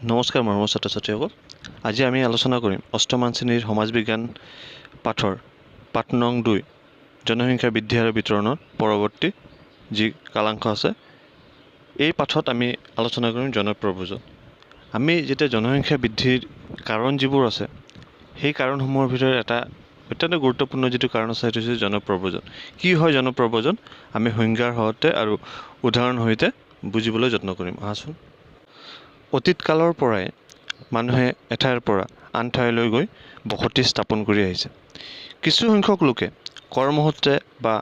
নমস্কাৰ মৰমৰ ছাত্ৰ ছাত্ৰীসকল, আজি আমি আলোচনা কৰিম অষ্টমমান শ্ৰেণীৰ সমাজ বিজ্ঞান পাঠৰ পাঠ নং 2 জনসংখ্যা বৃদ্ধি আৰু বিতৰণৰ পৰৱৰ্তী যি কালাংশ আছে। এই পাঠত আমি আলোচনা কৰিম জনপ্ৰব্ৰজন। আমি যেতিয়া জনসংখ্যা বৃদ্ধিৰ কাৰণ যিবোৰ আছে সেই কাৰণসমূহৰ ভিতৰত এটা অত্যন্ত গুৰুত্বপূৰ্ণ যিটো কাৰণ আছে সেইটো হৈছে জনপ্ৰব্ৰজন। কি হয় জনপ্ৰব্ৰজন, আমি সংজ্ঞাৰ সৈতে আৰু উদাহৰণ সৈতে বুজিবলৈ যত্ন কৰিম। আহাচোন। অতীত কালৰ পৰাই মানুহে এঠাইৰ পৰা আন ঠাইলৈ গৈ বসতি স্থাপন কৰি আহিছে। কিছু সংখ্যক লোকে কৰ্মসূত্ৰে বা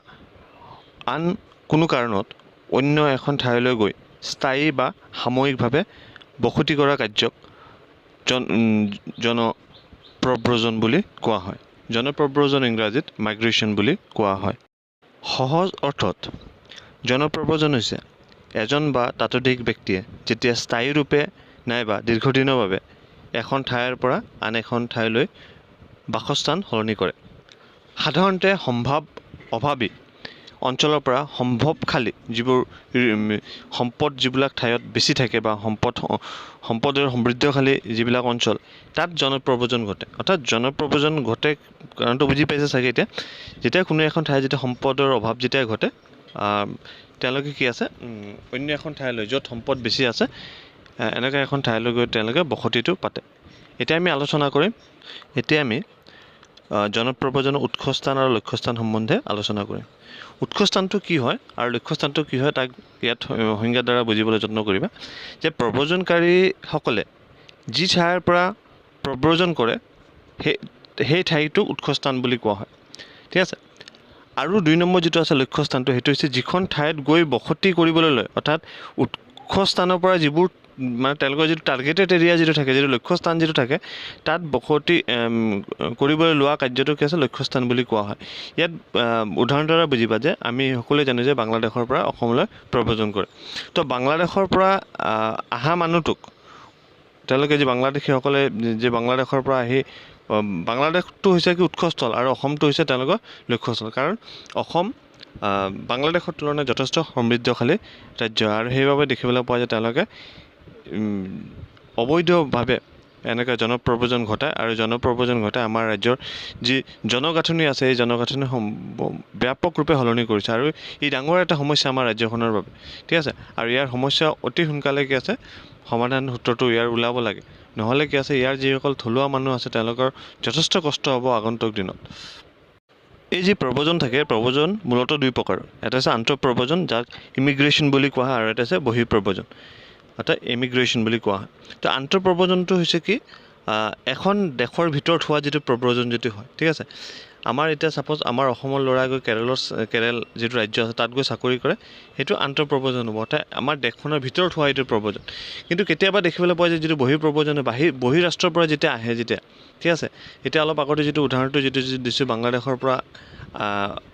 আন কোনো কাৰণত অন্য এখন ঠাইলৈ গৈ স্থায়ী বা সাময়িকভাৱে বসতি কৰা কাৰ্যক জনপ্ৰব্ৰজন বুলি কোৱা হয়। জনপ্ৰব্ৰজন ইংৰাজীত মাইগ্ৰেশ্যন বুলি কোৱা হয়। সহজ অৰ্থত জনপ্ৰব্ৰজন হৈছে এজন বা ততোধিক ব্যক্তিয়ে যেতিয়া স্থায়ী ৰূপে নাইবা দীৰ্ঘদিনৰ বাবে এখন ঠাইৰ পৰা আন এখন ঠাইলৈ বাসস্থান সলনি কৰে। সাধাৰণতে অভাৱী অঞ্চলৰ পৰা সম্ভৱশালী যিবোৰ সম্পদ যিবিলাক ঠাইত বেছি থাকে বা সম্পদৰ সমৃদ্ধশালী যিবিলাক অঞ্চল তাত জনপ্ৰব্ৰজন ঘটে। অৰ্থাৎ জনপ্ৰব্ৰজন ঘটে কাৰণটো বুজি পাইছে চাগে। যেতিয়া কোনো এখন ঠাইত যেতিয়া সম্পদৰ অভাৱ যেতিয়া ঘটে, তেওঁলোকে কি আছে অন্য এখন ঠাইলৈ য'ত সম্পদ বেছি আছে এনেকৈ এখন ঠাইলৈ গৈ তেওঁলোকে বসতিটো পাতে। এতিয়া আমি আলোচনা কৰিম। এতিয়া আমি জনপ্ৰব্ৰজনৰ উৎসস্থান আৰু লক্ষ্যস্থান সম্বন্ধে আলোচনা কৰিম। উৎসস্থানটো কি হয় আৰু লক্ষ্যস্থানটো কি হয় তাক ইয়াত সংজ্ঞাৰ দ্বাৰা বুজিবলৈ যত্ন কৰিবা। যে প্ৰব্ৰজনকাৰীসকলে যি ঠাইৰ পৰা প্ৰব্ৰজন কৰে সেই ঠাইটোক উৎসস্থান বুলি কোৱা হয়। ঠিক আছে। আৰু 2 নম্বৰ যিটো আছে লক্ষ্যস্থানটো, সেইটো হৈছে যিখন ঠাইত গৈ বসতি কৰিবলৈ লয়। অৰ্থাৎ উৎসস্থানৰ পৰা যিবোৰ মানে তেওঁলোকৰ যিটো টাৰ্গেটেড এৰিয়া যিটো থাকে, যিটো লক্ষ্যস্থান যিটো থাকে তাত বসতি কৰিবলৈ লোৱা কাৰ্যটো কি আছে লক্ষ্যস্থান বুলি কোৱা হয়। ইয়াত উদাহৰণ দ্বাৰা বুজিবা যে আমি সকলোৱে জানো যে বাংলাদেশৰ পৰা অসমলৈ প্ৰব্ৰজন কৰে। তো বাংলাদেশৰ পৰা অহা মানুহটোক তেওঁলোকে যে বাংলাদেশীসকলে যে বাংলাদেশৰ পৰা আহি বাংলাদেশটো হৈছে কি উৎসস্থল আৰু অসমটো হৈছে তেওঁলোকৰ লক্ষ্যস্থল। কাৰণ অসম বাংলাদেশৰ তুলনাত যথেষ্ট সমৃদ্ধশালী ৰাজ্য আৰু সেইবাবে দেখিবলৈ পোৱা যায় তেওঁলোকে অবৈধভাৱে এনেকৈ জনপ্ৰব্ৰজন ঘটায় আৰু জনপ্ৰব্ৰজন ঘটাই আমাৰ ৰাজ্যৰ যি জনগাঁথনি আছে এই জনগাঁথনি ব্যাপক ৰূপে সলনি কৰিছে আৰু ই ডাঙৰ এটা সমস্যা আমাৰ ৰাজ্যখনৰ বাবে। ঠিক আছে। আৰু ইয়াৰ সমস্যা অতি সোনকালে কি আছে সমাধান সূত্ৰটো ইয়াৰ ওলাব লাগে, নহ'লে কি আছে ইয়াৰ যিসকল থলুৱা মানুহ আছে তেওঁলোকৰ যথেষ্ট কষ্ট হ'ব আগন্তুক দিনত। এই যি প্ৰব্ৰজন থাকে, প্ৰব্ৰজন মূলতঃ 2 প্ৰকাৰ। এটা হৈছে আন্তঃপ্ৰব্ৰজন যাক ইমিগ্ৰেশ্যন বুলি কোৱা হয় আৰু এটা হৈছে বহিঃপ্ৰব্ৰজন অৰ্থাৎ ইমিগ্ৰেশ্যন বুলি কোৱা হয়। তো আন্তঃপ্ৰব্ৰজনটো হৈছে কি এখন দেশৰ ভিতৰত হোৱা যিটো প্ৰব্ৰজন যিটো হয়। ঠিক আছে। আমাৰ এতিয়া ছাপ'জ আমাৰ অসমৰ ল'ৰাই গৈ কেৰেল যিটো ৰাজ্য আছে তাত গৈ চাকৰি কৰে, সেইটো আন্তঃপ্ৰব্ৰজন হ'ব। অৰ্থাৎ আমাৰ দেশখনৰ ভিতৰত হোৱা এইটো প্ৰব্ৰজন। কিন্তু কেতিয়াবা দেখিবলৈ পোৱা যায় যিটো বহিঃপ্ৰব্ৰজন বহিঃৰাষ্ট্ৰৰ পৰা যেতিয়া আহে ঠিক আছে। এতিয়া অলপ আগতে যিটো উদাহৰণটো যিটো দিছোঁ বাংলাদেশৰ পৰা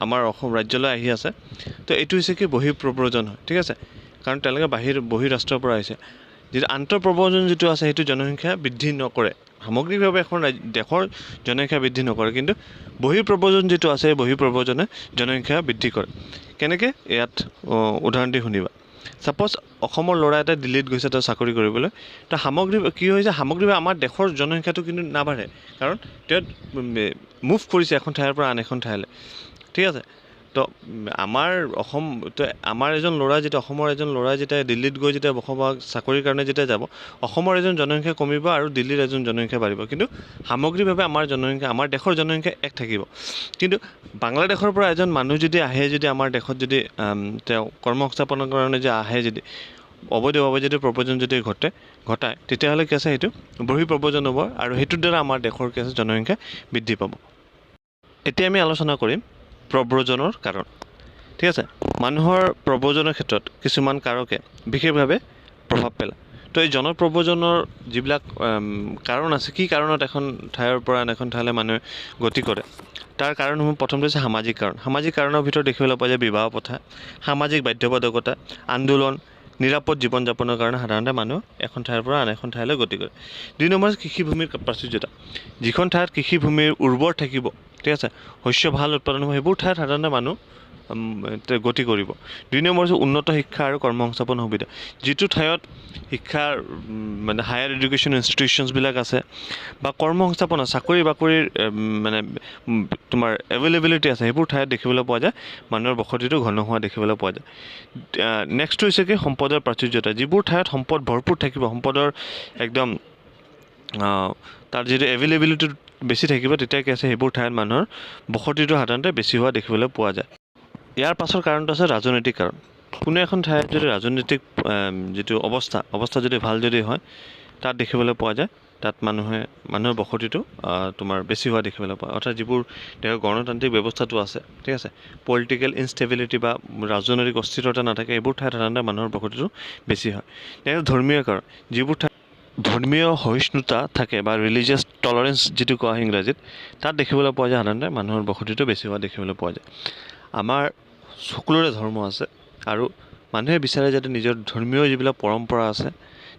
আমাৰ অসম ৰাজ্যলৈ আহি আছে, তো এইটো হৈছে কি বহিঃপ্ৰব্ৰজন হয়। ঠিক আছে। কাৰণ তেওঁলোকে বহিঃৰাষ্ট্ৰৰ পৰা আহিছে। যিটো আন্তঃপ্ৰব্ৰজন যিটো আছে সেইটো জনসংখ্যা বৃদ্ধি নকৰে, সামগ্ৰিকভাৱে এখন দেশৰ জনসংখ্যা বৃদ্ধি নকৰে। কিন্তু বহিঃপ্ৰব্ৰজন যিটো আছে এই বহিঃপ্ৰব্ৰজনে জনসংখ্যা বৃদ্ধি কৰে। কেনেকৈ ইয়াত উদাহৰণ দি শুনিবা। ছাপ'জ অসমৰ ল'ৰা এটা দিল্লীত গৈছে তেওঁ চাকৰি কৰিবলৈ, তো কি হৈছে সামগ্ৰিকভাৱে আমাৰ দেশৰ জনসংখ্যাটো কিন্তু নাবাঢ়ে, কাৰণ তেওঁ মুভ কৰিছে এখন ঠাইৰ পৰা আন এখন ঠাইলৈ। ঠিক আছে। তো আমাৰ এজন ল'ৰা যেতিয়া অসমৰ এজন ল'ৰা যেতিয়া দিল্লীত গৈ যেতিয়া বসবাস চাকৰিৰ কাৰণে যেতিয়া যাব, অসমৰ এজন জনসংখ্যা কমিব আৰু দিল্লীৰ এজন জনসংখ্যা বাঢ়িব। কিন্তু সামগ্ৰিকভাৱে আমাৰ দেশৰ জনসংখ্যা এক থাকিব। কিন্তু বাংলাদেশৰ পৰা এজন মানুহ যদি আহে, যদি আমাৰ দেশত যদি তেওঁ কৰ্মসংস্থাপনৰ কাৰণে যে আহে, যদি অবৈধভাৱে যদি প্ৰব্ৰজন যদি ঘটায় তেতিয়াহ'লে কি আছে সেইটো বহিঃপ্ৰব্ৰজন হ'ব আৰু সেইটোৰ দ্বাৰা আমাৰ দেশৰ কি আছে জনসংখ্যা বৃদ্ধি পাব। এতিয়া আমি আলোচনা কৰিম প্ৰব্ৰজনৰ কাৰণ। ঠিক আছে। মানুহৰ প্ৰব্ৰজনৰ ক্ষেত্ৰত কিছুমান কাৰকে বিশেষভাৱে প্ৰভাৱ পেলায়। তো এই জনপ্ৰব্ৰজনৰ যিবিলাক কাৰণ আছে, কি কাৰণত এখন ঠাইৰ পৰা আন এখন ঠাইলৈ মানুহে গতি কৰে, তাৰ কাৰণসমূহ প্ৰথমতে হৈছে সামাজিক কাৰণ। সামাজিক কাৰণৰ ভিতৰত দেখিবলৈ পোৱা যায় বিবাহ প্ৰথা, সামাজিক বাধ্যবাধকতা, আন্দোলন, নিৰাপদ জীৱন যাপনৰ কাৰণে সাধাৰণতে মানুহ এখন ঠাইৰ পৰা আন এখন ঠাইলৈ গতি কৰে। 2 নম্বৰ কৃষিভূমিৰ প্ৰাচুৰ্যতা। যিখন ঠাইত কৃষিভূমিৰ উৰ্বৰ থাকিব, ঠিক আছে, শস্য ভাল উৎপাদন হ'ব, সেইবোৰ ঠাইত সাধাৰণতে মানুহ গতি কৰিব। 2 নম্বৰ হৈছে উন্নত শিক্ষা আৰু কৰ্মসংস্থাপন সুবিধা। যিটো ঠাইত শিক্ষাৰ মানে হায়াৰ এডুকেশ্যন ইনষ্টিটিউশ্যনছবিলাক আছে বা কৰ্মসংস্থাপন আছে, চাকৰি বাকৰিৰ মানে তোমাৰ এভেইলেবিলিটি আছে, সেইবোৰ ঠাইত দেখিবলৈ পোৱা যায় মানুহৰ বসতিটো ঘন হোৱা দেখিবলৈ পোৱা যায়। নেক্সট হৈছে কি সম্পদৰ প্ৰাচুৰ্যতা। যিবোৰ ঠাইত সম্পদ ভৰপূৰ থাকিব, সম্পদৰ একদম তাৰ যিটো এভেইলেবিলিটি বেছি থাকিব, তেতিয়া কি আছে সেইবোৰ ঠাইত মানুহৰ বসতিটো সাধাৰণতে বেছি হোৱা দেখিবলৈ পোৱা যায়। ইয়াৰ পাছৰ কাৰণটো আছে ৰাজনৈতিক কাৰণ। কোনো এখন ঠাইত যদি ৰাজনৈতিক যিটো অৱস্থা যদি ভাল যদি হয়, তাত দেখিবলৈ পোৱা যায় তাত মানুহৰ বসতিটো তোমাৰ বেছি হোৱা দেখিবলৈ পোৱা, অৰ্থাৎ যিবোৰ দেশৰ গণতান্ত্ৰিক ব্যৱস্থাটো আছে, ঠিক আছে, পলিটিকেল ইনষ্টেবিলিটি বা ৰাজনৈতিক অস্থিৰতা নাথাকে, এইবোৰ ঠাইত সাধাৰণতে মানুহৰ বসতিটো বেছি হয়। নেক্সট ধৰ্মীয় কাৰণ। যিবোৰ ঠাইত ধৰ্মীয় সহিষ্ণুতা থাকে বা ৰিলিজিয়াছ টলাৰেঞ্চ যিটো কোৱা হয় ইংৰাজীত, তাত দেখিবলৈ পোৱা যায় সাধাৰণতে মানুহৰ বসতিটো বেছি হোৱা দেখিবলৈ পোৱা যায়। আমাৰ সকলোৰে ধৰ্ম আছে আৰু মানুহে বিচাৰে যাতে নিজৰ ধৰ্মীয় যিবিলাক পৰম্পৰা আছে,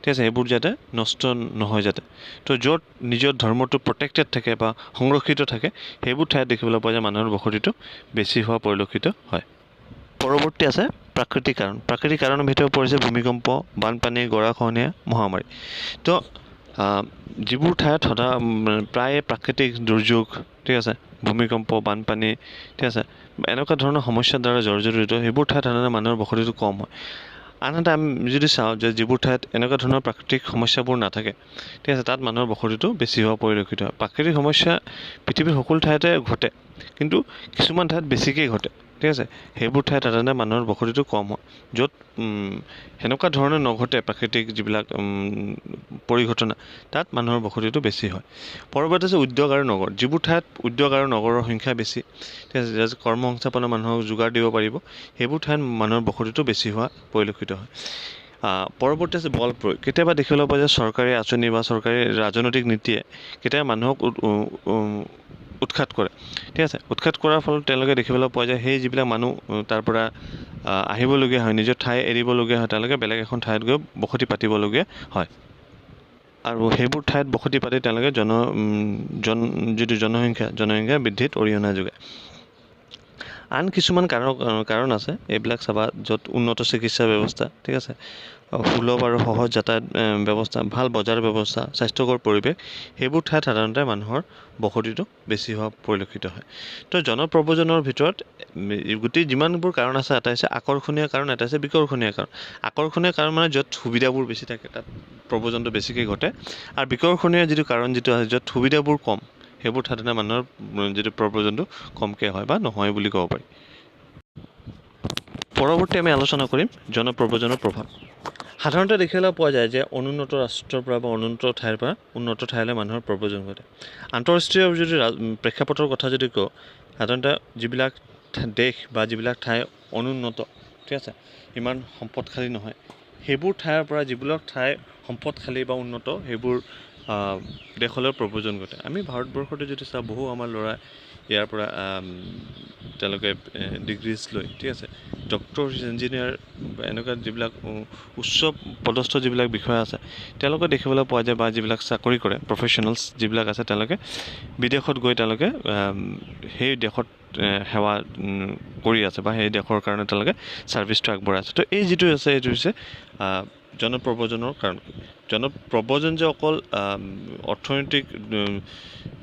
ঠিক আছে, সেইবোৰ যাতে নষ্ট নহয় যাতে। তো য'ত নিজৰ ধৰ্মটো প্ৰটেক্টেড থাকে বা সংৰক্ষিত থাকে, সেইবোৰ ঠাইত দেখিবলৈ পোৱা যায় মানুহৰ বসতিটো বেছি হোৱা পৰিলক্ষিত হয়। পৰৱৰ্তী আছে প্ৰাকৃতিক কাৰণ। প্ৰাকৃতিক কাৰণৰ ভিতৰত পৰিছে ভূমিকম্প, বানপানী, গৰাখহনীয়া, মহামাৰী। তো যিবোৰ ঠাইত প্ৰায়ে প্ৰাকৃতিক দুৰ্যোগ, ঠিক আছে, ভূমিকম্প, বানপানী, ঠিক আছে, এনেকুৱা ধৰণৰ সমস্যাৰ দ্বাৰা জৰ্জৰিত, সেইবোৰ ঠাইত সাধাৰণতে মানুহৰ বসতিটো কম হয়। আনহাতে আমি যদি চাওঁ যে যিবোৰ ঠাইত এনেকুৱা ধৰণৰ প্ৰাকৃতিক সমস্যাবোৰ নাথাকে, ঠিক আছে, তাত মানুহৰ বসতিটো বেছি হোৱা পৰিলক্ষিত হয়। প্ৰাকৃতিক সমস্যা পৃথিৱীৰ সকলো ঠাইতে ঘটে, কিন্তু কিছুমান ঠাইত বেছিকৈ ঘটে, ঠিক আছে, সেইবোৰ ঠাইত সাধাৰণতে মানুহৰ বসতিটো কম হয়। য'ত সেনেকুৱা ধৰণে নঘটে প্ৰাকৃতিক যিবিলাক পৰিঘটনা, তাত মানুহৰ বসতিটো বেছি হয়। পৰৱৰ্তী আছে উদ্যোগ আৰু নগৰ। যিবোৰ ঠাইত উদ্যোগ আৰু নগৰৰ সংখ্যা বেছি, ঠিক আছে, কৰ্মসংস্থাপনৰ মানুহক যোগাৰ দিব পাৰিব, সেইবোৰ ঠাইত মানুহৰ বসতিটো বেছি হোৱা পৰিলক্ষিত হয়। পৰৱৰ্তী আছে বল প্ৰয়োগ। কেতিয়াবা দেখিবলৈ পোৱা যায় চৰকাৰী আঁচনি বা চৰকাৰী ৰাজনৈতিক নীতিয়ে কেতিয়াবা মানুহক উৎখাত কৰে, ঠিক আছে। উৎখাত কৰাৰ ফলত তেওঁলোকে দেখিবলৈ পোৱা যায় সেই যিবিলাক মানুহ তাৰ পৰা আহিবলগীয়া হয়, নিজৰ ঠাই এৰিবলগীয়া হয়, তেওঁলোকে বেলেগ এখন ঠাইত গৈ বসতি পাতিবলগীয়া হয়। আৰু সেইবোৰ ঠাইত বসতি পাতি তেওঁলোকে যিটো জনসংখ্যা বৃদ্ধিত অৰিহণা যোগায়। আন কিছুমান কাৰণ আছে, এইবিলাক চাবা, য'ত উন্নত চিকিৎসা ব্যৱস্থা, ঠিক আছে, সুলভ আৰু সহজ যাতায়াত ব্যৱস্থা, ভাল বজাৰ ব্যৱস্থা, স্বাস্থ্যকৰ পৰিৱেশ, সেইবোৰ ঠাইত সাধাৰণতে মানুহৰ বসতিটো বেছি হোৱা পৰিলক্ষিত হয়। তো জনপ্ৰব্ৰজনৰ ভিতৰত গোটেই যিমানবোৰ কাৰণ আছে, এটা হৈছে আকৰ্ষণীয় কাৰণ, এটা হৈছে বিকৰ্ষণীয় কাৰণ। আকৰ্ষণীয় কাৰণ মানে য'ত সুবিধাবোৰ বেছি থাকে তাত প্ৰব্ৰজনটো বেছিকৈ ঘটে, আৰু বিকৰ্ষণীয় যিটো কাৰণ যিটো আছে য'ত সুবিধাবোৰ কম, সেইবোৰ ঠাইত মানুহৰ যিটো প্ৰব্ৰজনটো কমকৈ হয় বা নহয় বুলি ক'ব পাৰি। পৰৱৰ্তী আমি আলোচনা কৰিম জনপ্ৰব্ৰজনৰ প্ৰভাৱ। সাধাৰণতে দেখিবলৈ পোৱা যায় যে অনুন্নত ৰাষ্ট্ৰৰ পৰা বা অনুন্নত ঠাইৰ পৰা উন্নত ঠাইলৈ মানুহৰ প্ৰব্ৰজন ঘটে। আন্তঃৰাষ্ট্ৰীয় যদি প্ৰেক্ষাপটৰ কথা যদি কওঁ, সাধাৰণতে যিবিলাক দেশ বা যিবিলাক ঠাই অনুন্নত, ঠিক আছে, ইমান সম্পদশালী নহয়, সেইবোৰ ঠাইৰ পৰা যিবিলাক ঠাই সম্পদশালী বা উন্নত, সেইবোৰ দেশলৈ প্ৰব্ৰজন ঘটে। আমি ভাৰতবৰ্ষতে যদি চাওঁ, বহু আমাৰ ল'ৰা ইয়াৰ পৰা তেওঁলোকে ডিগ্ৰীজ লৈ, ঠিক আছে, ডক্টৰ, ইঞ্জিনিয়াৰ, এনেকুৱা যিবিলাক উচ্চ পদস্থ যিবিলাক বিষয়া আছে, তেওঁলোকে দেখিবলৈ পোৱা যায়, বা যিবিলাক চাকৰি কৰে প্ৰফেশ্যনেলছ যিবিলাক আছে, তেওঁলোকে বিদেশত গৈ তেওঁলোকে সেই দেশত সেৱা কৰি আছে বা সেই দেশৰ কাৰণে তেওঁলোকে ছাৰ্ভিচটো আগবঢ়াই আছে। তো এই যিটো আছে, এইটো হৈছে জনপ্ৰব্ৰজনৰ কাৰণ। জনপ্ৰব্ৰজন যে অকল অৰ্থনৈতিক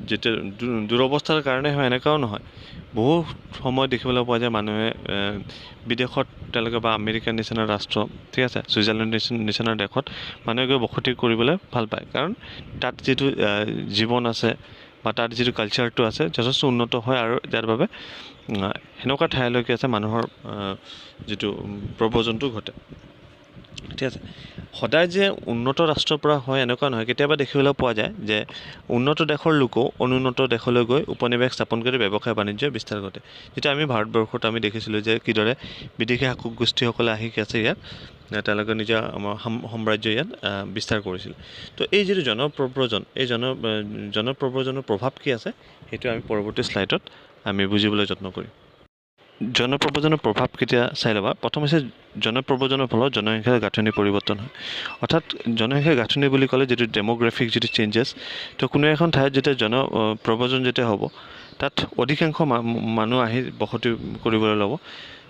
যেতিয়া দুৰৱস্থাৰ কাৰণে হয় এনেকুৱাও নহয়। বহু সময় দেখিবলৈ পোৱা যায় মানুহে বিদেশত তেওঁলোকে বা আমেৰিকাৰ নিচিনা ৰাষ্ট্ৰ, ঠিক আছে, ছুইজাৰলেণ্ড নিচিনা দেশত মানুহে গৈ বসতি কৰিবলৈ ভাল পায়, কাৰণ তাত যিটো জীৱন আছে বা তাত যিটো কালচাৰটো আছে যথেষ্ট উন্নত হয়, আৰু যাৰ বাবে সেনেকুৱা ঠাইলৈকে আছে মানুহৰ যিটো প্ৰব্ৰজনটো ঘটে, ঠিক আছে। সদায় যে উন্নত ৰাষ্ট্ৰৰ পৰা হয় এনেকুৱা নহয়। কেতিয়াবা দেখিবলৈ পোৱা যায় যে উন্নত দেশৰ লোকো অনুন্নত দেশলৈ গৈ উপনিৱেশ স্থাপন কৰি ব্যৱসায় বাণিজ্য বিস্তাৰ ঘটে। যেতিয়া আমি ভাৰতবৰ্ষত আমি দেখিছিলোঁ যে কিদৰে বিদেশী শাসক গোষ্ঠীসকলে আহি আছে ইয়াত, তেওঁলোকে নিজৰ আমাৰ সাম্ৰাজ্য ইয়াত বিস্তাৰ কৰিছিল। তো এই যিটো জনপ্ৰব্ৰজন, এই জনপ্ৰব্ৰজনৰ প্ৰভাৱ কি আছে, সেইটো আমি পৰৱৰ্তী শ্লাইডত আমি বুজিবলৈ যত্ন কৰিম। জনপ্ৰব্ৰজনৰ প্ৰভাৱ কেতিয়া চাই ল'বা। প্ৰথম হৈছে জনপ্ৰব্ৰজনৰ ফলত জনসংখ্যাৰ গাঁথনি পৰিৱৰ্তন হয়। অৰ্থাৎ জনসংখ্যাৰ গাঁথনি বুলি ক'লে যিটো ডেম'গ্ৰাফিক যিটো চেঞ্জেছ, তো কোনো এখন ঠাইত যেতিয়া জনপ্ৰব্ৰজন যেতিয়া হ'ব, তাত অধিকাংশ মানুহ আহি বসতি কৰিবলৈ ল'ব।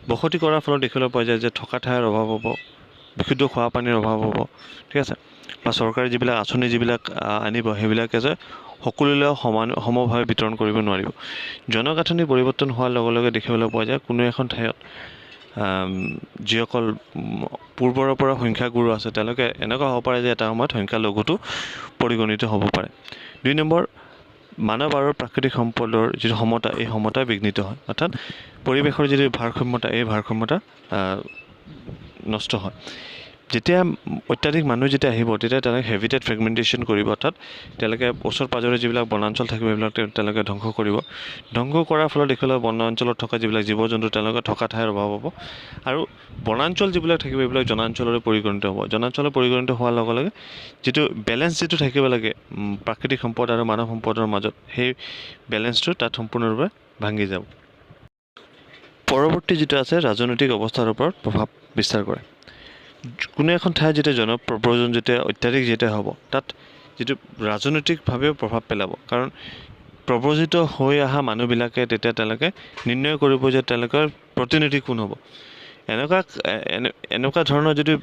বসতি কৰাৰ ফলত দেখিবলৈ পোৱা যায় যে থকা ঠাইৰ অভাৱ হ'ব, বিশুদ্ধ খোৱা পানীৰ অভাৱ হ'ব, ঠিক আছে, বা চৰকাৰে যিবিলাক আঁচনি যিবিলাক আনিব সেইবিলাকে যে সকলোলৈ সমভাৱে বিতৰণ কৰিব নোৱাৰিব। জনগাঁথনি পৰিৱৰ্তন হোৱাৰ লগে লগে দেখিবলৈ পোৱা যায় কোনো এখন ঠাইত যিসকল পূৰ্বৰে পৰা সংখ্যাগুৰু আছে তেওঁলোকে এনেকুৱা হ'ব পাৰে যে এটা সময়ত সংখ্যালঘুটো পৰিগণিত হ'ব পাৰে। 2 নম্বৰ, মানৱ আৰু প্ৰাকৃতিক সম্পদৰ যিটো সমতা এই সমতা বিঘ্নিত হয়, অৰ্থাৎ পৰিৱেশৰ যিটো ভাৰসাম্যতা এই ভাৰসাম্যতা নষ্ট হয়। যেতিয়া অত্যাধিক মানুহ যেতিয়া আহিব তেতিয়া তেওঁলোকে হেবিটেট ফ্ৰেগমেণ্টেশ্যন কৰিব, অৰ্থাৎ তেওঁলোকে ওচৰ পাজৰে যিবিলাক বনাঞ্চল থাকিব সেইবিলাক তেওঁলোকে ধ্বংস কৰিব। ধ্বংস কৰাৰ ফলত দেখিবলৈ বনাঞ্চলত থকা যিবিলাক জীৱ জন্তু তেওঁলোকে থকা ঠাইৰ অভাৱ হ'ব আৰু বনাঞ্চল যিবিলাক থাকিব এইবিলাক জনাঞ্চললৈ পৰিগণিত হ'ব। জনাঞ্চলত পৰিগণিত হোৱাৰ লগে লগে যিটো বেলেঞ্চ যিটো থাকিব লাগে প্ৰাকৃতিক সম্পদ আৰু মানৱ সম্পদৰ মাজত সেই বেলেঞ্চটো তাত সম্পূৰ্ণৰূপে ভাঙি যাব। পৰৱৰ্তী যিটো আছে ৰাজনৈতিক অৱস্থাৰ ওপৰত প্ৰভাৱ বিস্তাৰ কৰে। কোনো এখন ঠাইত যেতিয়া জনপ্ৰব্ৰজন যেতিয়া অত্যাধিক যেতিয়া হ'ব তাত যিটো ৰাজনৈতিকভাৱেও প্ৰভাৱ পেলাব, কাৰণ প্ৰব্ৰজিত হৈ অহা মানুহবিলাকে তেতিয়া তেওঁলোকে নিৰ্ণয় কৰিব যে তেওঁলোকৰ প্ৰতিনিধি কোন হ'ব। এনেকুৱা ধৰণৰ যদি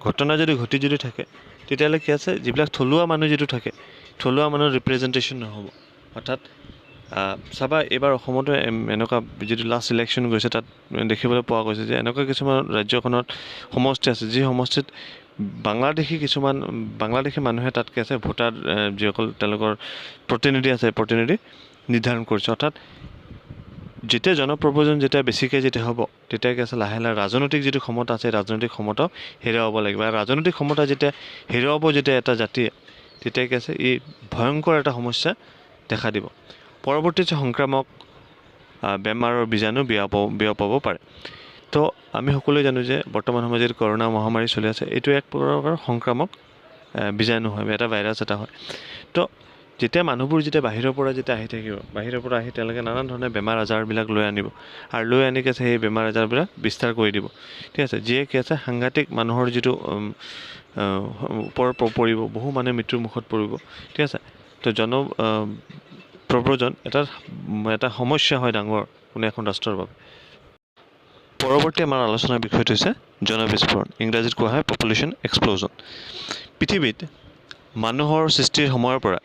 ঘটনা যদি ঘটি যদি থাকে তেতিয়াহ'লে কি আছে যিবিলাক থলুৱা মানুহ যিটো থাকে থলুৱা মানুহৰ ৰিপ্ৰেজেণ্টেশ্যন নহ'ব। অৰ্থাৎ চাবা এইবাৰ অসমতো এনেকুৱা যিটো লাষ্ট ইলেকশ্যন গৈছে তাত দেখিবলৈ পোৱা গৈছে যে এনেকুৱা কিছুমান ৰাজ্যখনত সমষ্টি আছে যি সমষ্টিত বাংলাদেশী মানুহে তাত কি আছে ভোটাৰ যিসকল তেওঁলোকৰ প্ৰতিনিধি আছে প্ৰতিনিধি নিৰ্ধাৰণ কৰিছে। অৰ্থাৎ যেতিয়া জনপ্ৰব্ৰজন যেতিয়া বেছিকৈ যেতিয়া হ'ব তেতিয়া কি আছে লাহে লাহে ৰাজনৈতিক যিটো ক্ষমতা আছে ৰাজনৈতিক ক্ষমতাও হেৰুৱাব লাগিব। আৰু ৰাজনৈতিক ক্ষমতা যেতিয়া হেৰুৱাব যেতিয়া এটা জাতিয়ে তেতিয়া কি আছে এই ভয়ংকৰ এটা সমস্যা দেখা দিব। পৰৱৰ্তী সংক্ৰামক বেমাৰৰ বীজাণু বিয়পাব পাৰে। তো আমি সকলোৱে জানো যে বৰ্তমান সময়ত যিটো কৰোণা মহামাৰী চলি আছে এইটো এক প্ৰকাৰ সংক্ৰামক বীজাণু হয়, এটা ভাইৰাছ এটা হয়। তো যেতিয়া মানুহবোৰ যেতিয়া বাহিৰৰ পৰা যেতিয়া আহি থাকিব বাহিৰৰ পৰা আহি তেওঁলোকে নানান ধৰণে বেমাৰ আজাৰবিলাক লৈ আনিব আৰু লৈ আনি কি আছে সেই বেমাৰ আজাৰবিলাক বিস্তাৰ কৰি দিব, ঠিক আছে, যিয়ে কি আছে সাংঘাতিক মানুহৰ যিটো ওপৰত পৰিব, বহু মানুহে মৃত্যুৰ মুখত পৰিব, ঠিক আছে। তো প্ৰব্ৰজন এটা সমস্যা হয় ডাঙৰ কোনো এখন ৰাষ্ট্ৰৰ বাবে। পৰৱৰ্তী আমাৰ আলোচনাৰ বিষয়টো হৈছে জনবিস্ফোৰণ, ইংৰাজীত কোৱা হয় পপুলেশ্যন এক্সপ্ল'জন। পৃথিৱীত মানুহৰ সৃষ্টিৰ সময়ৰ পৰা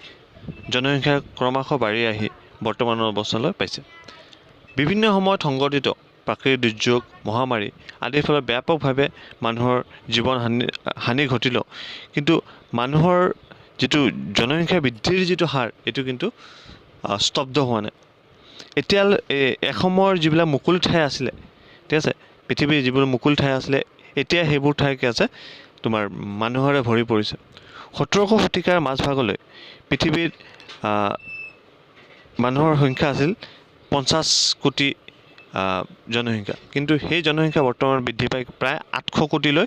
জনসংখ্যা ক্ৰমাৎ বাঢ়ি আহি বৰ্তমানৰ অৱস্থালৈ পাইছে। বিভিন্ন সময়ত সংঘটিত প্ৰাকৃতিক দুৰ্যোগ মহামাৰী আদিৰ ফলত ব্যাপকভাৱে মানুহৰ জীৱন হানি ঘটিলেও কিন্তু মানুহৰ যিটো জনসংখ্যা বৃদ্ধিৰ যিটো হাৰ এইটো কিন্তু স্তব্ধ হোৱা নাই। এতিয়া এসময়ৰ যিবিলাক মুকলি ঠাই আছিলে, ঠিক আছে, পৃথিৱীৰ যিবোৰ মুকলি ঠাই আছিলে এতিয়া সেইবোৰ ঠাই কি আছে তোমাৰ মানুহৰে ভৰি পৰিছে। 17শ শতিকাৰ মাজভাগলৈ পৃথিৱীত মানুহৰ সংখ্যা আছিল 50 কোটি জনসংখ্যা, কিন্তু সেই জনসংখ্যা বৰ্তমান বৃদ্ধি পাই প্ৰায় 800 কোটিলৈ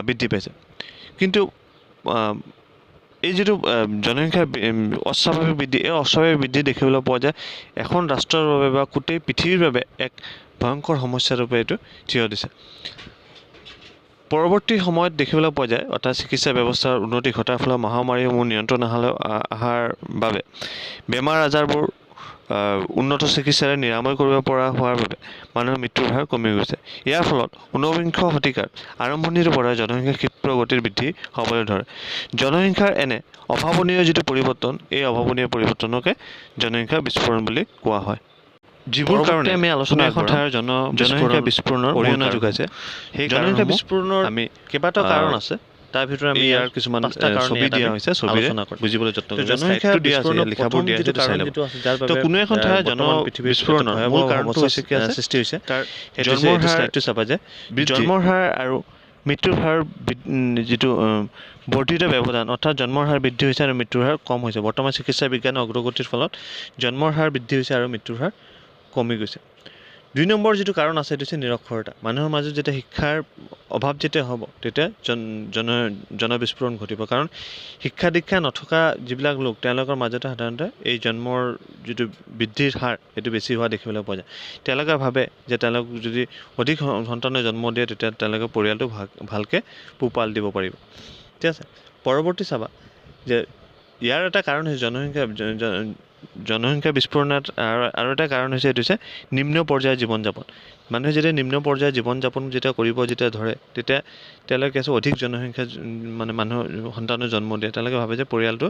বৃদ্ধি পাইছে। কিন্তু এই যিটো জনসংখ্যাৰ অস্বাভাৱিক বৃদ্ধি এই অস্বাভাৱিক বৃদ্ধি দেখিবলৈ পোৱা যায় এখন ৰাষ্ট্ৰৰ বাবে বা গোটেই পৃথিৱীৰ বাবে এক ভয়ংকৰ সমস্যাৰ ৰূপে এইটো থিয় দিছে। পৰৱৰ্তী সময়ত দেখিবলৈ পোৱা যায় অৰ্থাৎ চিকিৎসা ব্যৱস্থাৰ উন্নতি ঘটাৰ ফলত মহামাৰীসমূহ নিয়ন্ত্ৰণ অহাৰ বাবে বেমাৰ আজাৰবোৰ উন্নত চিকিৎসাৰে নিৰাময় কৰিব পৰা হোৱাৰ বাবে মানুহৰ মৃত্যুৰ হাৰ কমি গৈছে। ইয়াৰ ফলত 19বিংশ শতিকাৰ আৰম্ভণিৰ পৰা জনসংখ্যা ক্ষিপ্ৰ গতিৰ বৃদ্ধি হ'বলৈ ধৰে। জনসংখ্যাৰ এনে অভাৱনীয় যিটো পৰিৱৰ্তন এই অভাৱনীয় পৰিৱৰ্তনকে জনসংখ্যা বিস্ফোৰণ বুলি কোৱা হয়। যিবোৰ কাৰণে আমি আলোচনা এখন ঠাইৰ জনসংখ্যা বিস্ফোৰণৰ অৰিহণা যোগাইছে সেই জনসংখ্যা বিস্ফোৰণৰ আমি কেইবাটাও কাৰণ আছে, তাৰ ভিতৰত আমি ইয়াৰ কিছুমান ছবি দিয়া হৈছে, ছবিৰে বুজিবলৈ যত্ন কৰিম। জনসংখ্যা বিস্ফোৰণৰ লিখাবোৰ দিয়া আছে চাই ল'ব। তো কোনো এখন ঠাইৰ বিস্ফোৰণৰ মূল কাৰণটো হৈছে কি আছে সৃষ্টি হৈছে তাৰ জন্মৰ হাৰটো চাবা যে জন্মৰ হাৰ আৰু মৃত্যুৰ হাৰ যিটো বৰ্ধিত ব্যৱধান, অৰ্থাৎ জন্মৰ হাৰ বৃদ্ধি হৈছে আৰু মৃত্যুৰ হাৰ কম হৈছে। বৰ্তমান চিকিৎসা বিজ্ঞানৰ অগ্ৰগতিৰ ফলত জন্মৰ হাৰ বৃদ্ধি হৈছে আৰু মৃত্যুৰ হাৰ কমি গৈছে। 2 নম্বৰ যিটো কাৰণ আছে সেইটো হৈছে নিৰক্ষৰতা। মানুহৰ মাজত যেতিয়া শিক্ষাৰ অভাৱ যেতিয়া হ'ব তেতিয়া জনবিস্ফোৰণ ঘটিব, কাৰণ শিক্ষা দীক্ষা নথকা যিবিলাক লোক তেওঁলোকৰ মাজতে সাধাৰণতে এই জন্মৰ যিটো বৃদ্ধিৰ হাৰ এইটো বেছি হোৱা দেখিবলৈ পোৱা যায়। তেওঁলোকে ভাবে যে তেওঁলোক যদি অধিক সন্তানে জন্ম দিয়ে তেতিয়া তেওঁলোকে পৰিয়ালটো ভালকৈ পোহপাল দিব পাৰিব, ঠিক আছে। পৰৱৰ্তী চাবা যে ইয়াৰ এটা কাৰণ হৈছে জনসংখ্যা বিস্ফোৰণত আৰু এটা কাৰণ হৈছে এইটো হৈছে নিম্ন পৰ্যায়ৰ জীৱন যাপন মানুহে যেতিয়া নিম্ন পৰ্যায়ৰ জীৱন যাপন যেতিয়া কৰিব যেতিয়া ধৰে তেতিয়া তেওঁলোকে অধিক জনসংখ্যা মানে মানুহৰ সন্তানৰ জন্ম দিয়ে তেওঁলোকে ভাবে যে পৰিয়ালটো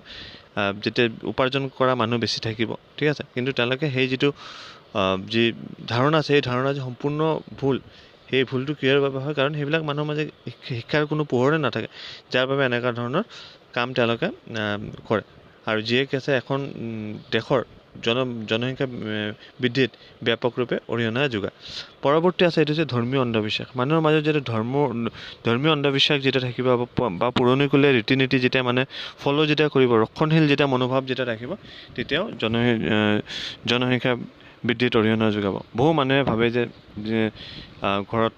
যেতিয়া উপাৰ্জন কৰা মানুহ বেছি থাকিব ঠিক আছে কিন্তু তেওঁলোকে সেই যিটো যি ধাৰণা আছে সেই ধাৰণা যে সম্পূৰ্ণ ভুল সেই ভুলটো কিহৰ বাবে হয় কাৰণ সেইবিলাক মানুহৰ মাজে শিক্ষাৰ কোনো পোহৰে নাথাকে যাৰ বাবে এনেকুৱা ধৰণৰ কাম তেওঁলোকে কৰে আৰু যিয়ে কি আছে এখন দেশৰ জনসংখ্যা বৃদ্ধিত ব্যাপকৰূপে অৰিহণা যোগায় পৰৱৰ্তী আছে এইটো হৈছে ধৰ্মীয় অন্ধবিশ্বাস মানুহৰ মাজত যেতিয়া ধৰ্মীয় অন্ধবিশ্বাস যেতিয়া থাকিব বা পুৰণিকলীয়া ৰীতি নীতি যেতিয়া মানে ফ'ল' যেতিয়া কৰিব ৰক্ষণশীল যেতিয়া মনোভাৱ যেতিয়া ৰাখিব তেতিয়াও জনসংখ্যা বৃদ্ধিত অৰিহণা যোগাব বহু মানুহে ভাবে যে ঘৰত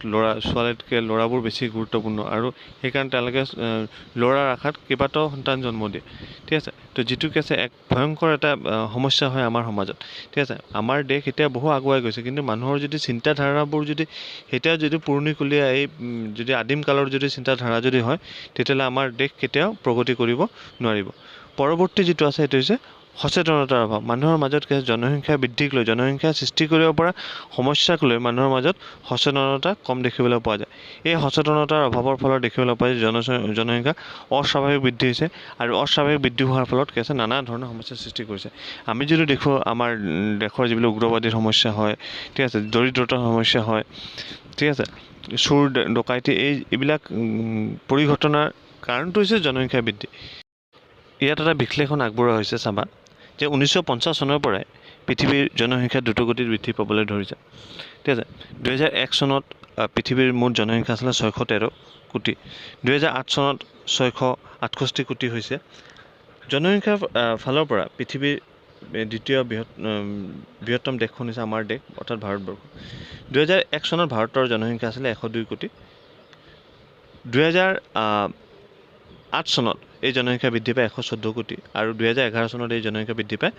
ছোৱালীতকৈ ল'ৰাবোৰ বেছি গুৰুত্বপূৰ্ণ আৰু সেইকাৰণে তেওঁলোকে ল'ৰাৰ আশাত কেইবাটাও সন্তান জন্ম দিয়ে ঠিক আছে তো যিটো কি আছে এক ভয়ংকৰ এটা সমস্যা হয় আমাৰ সমাজত ঠিক আছে আমাৰ দেশ এতিয়া বহু আগুৱাই গৈছে কিন্তু মানুহৰ যদি চিন্তাধাৰাবোৰ যদি এতিয়া যদি পুৰণিকলীয়া এই যদি আদিম কালৰ যদি চিন্তাধাৰা যদি হয় তেতিয়াহ'লে আমাৰ দেশ কেতিয়াও প্ৰগতি কৰিব নোৱাৰিব পৰৱৰ্তী যিটো আছে সেইটো হৈছে সচেতনতাৰ অভাৱ মানুহৰ মাজত জনসংখ্যা বৃদ্ধিক লৈ জনসংখ্যা সৃষ্টি কৰিব পৰা সমস্যাক লৈ মানুহৰ মাজত সচেতনতা কম দেখিবলৈ পোৱা যায় এই সচেতনতাৰ অভাৱৰ ফলত দেখিবলৈ পোৱা যায় জনসংখ্যা অস্বাভাৱিক বৃদ্ধি হৈছে আৰু অস্বাভাৱিক বৃদ্ধি হোৱাৰ ফলত কি আছে নানা ধৰণৰ সমস্যাৰ সৃষ্টি কৰিছে আমি যদি দেখোঁ আমাৰ দেশৰ যিবিলাক উগ্ৰবাদীৰ সমস্যা হয় ঠিক আছে দৰিদ্ৰতাৰ সমস্যা হয় ঠিক আছে চোৰ ডকাইতি এইবিলাক পৰিঘটনাৰ কাৰণটো হৈছে জনসংখ্যা বৃদ্ধি ইয়াত এটা বিশ্লেষণ আগবঢ়োৱা হৈছে চাবা যে 1950 চনৰ পৰাই পৃথিৱীৰ জনসংখ্যা দ্ৰুতগতিত বৃদ্ধি পাবলৈ ধৰিছে ঠিক আছে 2001 চনত পৃথিৱীৰ মুঠ জনসংখ্যা আছিলে 613 কোটি 2008 চনত 668 কোটি হৈছে জনসংখ্যাৰ ফালৰ পৰা পৃথিৱীৰ দ্বিতীয় বৃহত্তম দেশখন হৈছে আমাৰ দেশ অৰ্থাৎ ভাৰতবৰ্ষ 2001 চনত ভাৰতৰ জনসংখ্যা আছিলে 102 কোটি 2008 চনত এই জনসংখ্যা বৃদ্ধি পায় 114 কোটি আৰু 2011 চনত এই জনসংখ্যা বৃদ্ধি পায়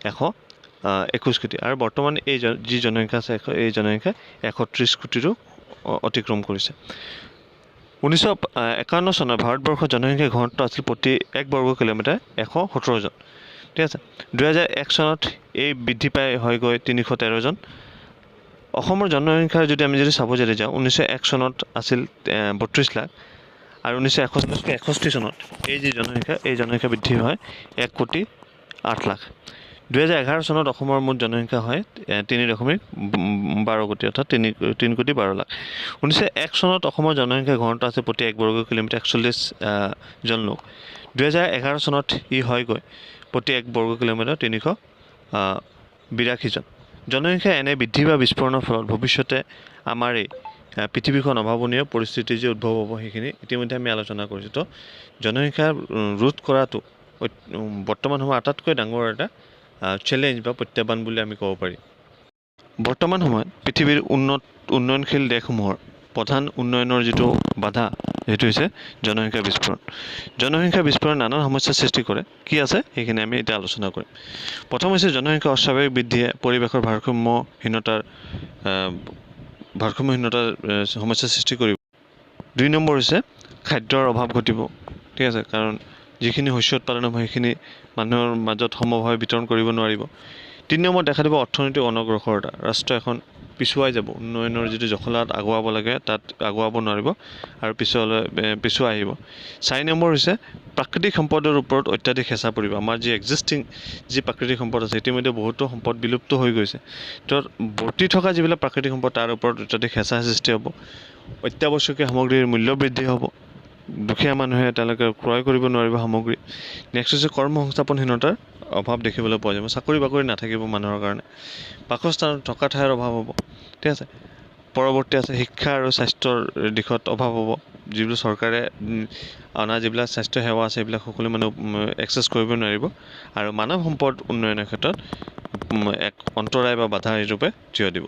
121 কোটি আৰু বৰ্তমান এই যি জনসংখ্যা আছে এই জনসংখ্যা 130 কোটিৰো অতিক্ৰম কৰিছে 1951 চনত ভাৰতবৰ্ষৰ জনসংখ্যা ঘনত্ব আছিল প্ৰতি 1 বৰ্গ কিলোমিটাৰ 117 জন ঠিক আছে 2001 চনত এই বৃদ্ধি পাই হৈ গৈ 313 জন অসমৰ জনসংখ্যাৰ যদি আমি যদি চাব যদি যাওঁ 1901 চনত আছিল 32 লাখ আৰু 1961 চনত এই যি জনসংখ্যা বৃদ্ধি হয় 1 কোটি 8 লাখ 2011 চনত অসমৰ মুঠ জনসংখ্যা হয় 3.12 কোটি অৰ্থাৎ 3 কোটি 12 লাখ 1901 চনত অসমৰ জনসংখ্যা ঘনত্ব আছে প্ৰতি 1 বৰ্গ কিলোমিটাৰ 41 জন লোক 2011 চনত ই হয় গৈ প্ৰতি 1 বৰ্গ কিলোমিটাৰ 382 জন জনসংখ্যা এনে বৃদ্ধি বা বিস্ফোৰণৰ ফলত ভৱিষ্যতে আমাৰ এই পৃথিৱীখন অভাৱনীয় পৰিস্থিতি যে উদ্ভৱ হ'ব সেইখিনি ইতিমধ্যে আমি আলোচনা কৰিছোঁ তো জনসংখ্যা ৰোধ কৰাটো বৰ্তমান সময়ত আটাইতকৈ ডাঙৰ এটা চেলেঞ্জ বা প্ৰত্যাহ্বান বুলি আমি ক'ব পাৰি বৰ্তমান সময়ত পৃথিৱীৰ উন্নয়নশীল দেশসমূহৰ প্ৰধান উন্নয়নৰ যিটো বাধা সেইটো হৈছে জনসংখ্যা বিস্ফোৰণ নানান সমস্যাৰ সৃষ্টি কৰে কি আছে সেইখিনি আমি এতিয়া আলোচনা কৰিম প্ৰথম হৈছে জনসংখ্যা অস্বাভাৱিক বৃদ্ধিয়ে পৰিৱেশৰ ভাৰসাম্যহীনতাৰ সমস্যাৰ সৃষ্টি কৰিব 2 নম্বৰ হৈছে খাদ্যৰ অভাৱ ঘটিব ঠিক আছে কাৰণ যিখিনি শস্য উৎপাদন হ'ব সেইখিনি মানুহৰ মাজত সমভাৱে বিতৰণ কৰিব নোৱাৰিব 3 নম্বৰ দেখা দিব অৰ্থনৈতিক অনগ্ৰসৰতা ৰাষ্ট্ৰ এখন পিছুৱাই যাব উন্নয়নৰ যিটো জখলাত আগুৱাব লাগে তাত আগুৱাব নোৱাৰিব আৰু পিছুৱাই আহিব 4 নম্বৰ হৈছে প্ৰাকৃতিক সম্পদৰ ওপৰত অত্যাধিক হেঁচা পৰিব আমাৰ যি এক্সিষ্টিং যি প্ৰাকৃতিক সম্পদ আছে ইতিমধ্যে বহুতো সম্পদ বিলুপ্ত হৈ গৈছে তো বৰ্তি থকা যিবিলাক প্ৰাকৃতিক সম্পদ তাৰ ওপৰত অত্যাধিক হেঁচা সৃষ্টি হ'ব অত্যাৱশ্যকীয় সামগ্ৰীৰ মূল্য বৃদ্ধি হ'ব দুখীয়া মানুহে তেওঁলোকে ক্ৰয় কৰিব নোৱাৰিব সামগ্ৰী নেক্সট হৈছে কৰ্মসংস্থাপনহীনতাৰ অভাৱ দেখিবলৈ পোৱা যাব চাকৰি বাকৰি নাথাকিব মানুহৰ কাৰণে বাসস্থানত থকা ঠাইৰ অভাৱ হ'ব ঠিক আছে পৰৱৰ্তী আছে শিক্ষা আৰু স্বাস্থ্যৰ দিশত অভাৱ হ'ব যিবোৰ চৰকাৰে অনা যিবিলাক স্বাস্থ্য সেৱা আছে সেইবিলাক সকলো মানুহ এক্সেছ কৰিব নোৱাৰিব আৰু মানৱ সম্পদ উন্নয়নৰ ক্ষেত্ৰত এক অন্তৰায় বা বাধা ৰূপে থিয় দিব